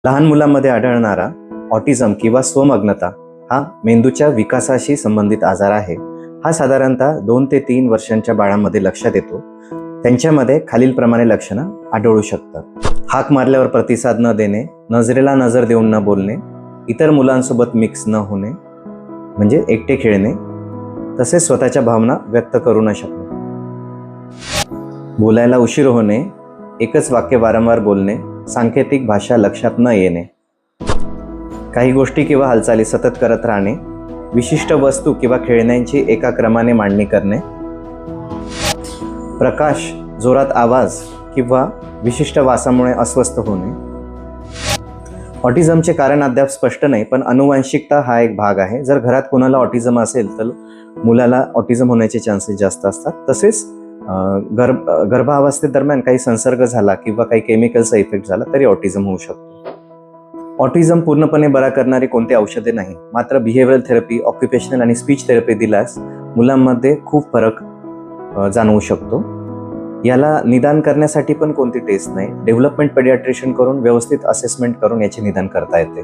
लहान मुलांमध्ये आढळणारा ऑटिझम किंवा स्वमग्नता हा मेंदूच्या विकासाशी संबंधित आजार आहे. हा साधारणतः 2 ते 3 वर्षांच्या बाळांमध्ये लक्षात येतो. त्यांच्यामध्ये खालीलप्रमाणे लक्षणं आढळू शकतात. हाक मारल्यावर प्रतिसाद न देणे, नजरेला नजर देऊन न बोलणे, इतर मुलांसोबत मिक्स न होणे म्हणजे एकटे खेळणे, तसेच स्वतःच्या भावना व्यक्त करू न शकणे, बोलायला उशीर होणे, एकच वाक्य वारंवार बोलणे, सांकेतिक भाषा लक्षात न येणे, काही गोष्टी किंवा हालचाली सतत करत राहणे, विशिष्ट वस्तू किंवा खेळण्यांची एका क्रमाने मांडणी करणे, प्रकाश, जोरात आवाज किंवा विशिष्ट वासामुळे अस्वस्थ होणे. ऑटिझमचे कारण अद्याप स्पष्ट नाही, पण अनुवांशिकता हा एक भाग आहे. जर घरात कोणाला ऑटिझम असेल तर मुलाला ऑटिझम होण्याचे चान्सेस जास्त असतात. तसेच गर्भावस्थेदरम्यान काही संसर्ग झाला किंवा काही केमिकलचा इफेक्ट झाला तरी ऑटिझम होऊ शकतो. ऑटिझम पूर्णपणे बरा करणारी कोणती औषधे नाही, मात्र बिहेवियरल थेरपी, ऑक्युपेशनल आणि स्पीच थेरपी दिल्यास मुलांमध्ये खूप फरक जाणवू शकतो. याला निदान करण्यासाठी पण कोणती टेस्ट नाही, डेव्हलपमेंट पेडियाट्रिशियन करून व्यवस्थित असेसमेंट करून याचे निदान करता येते.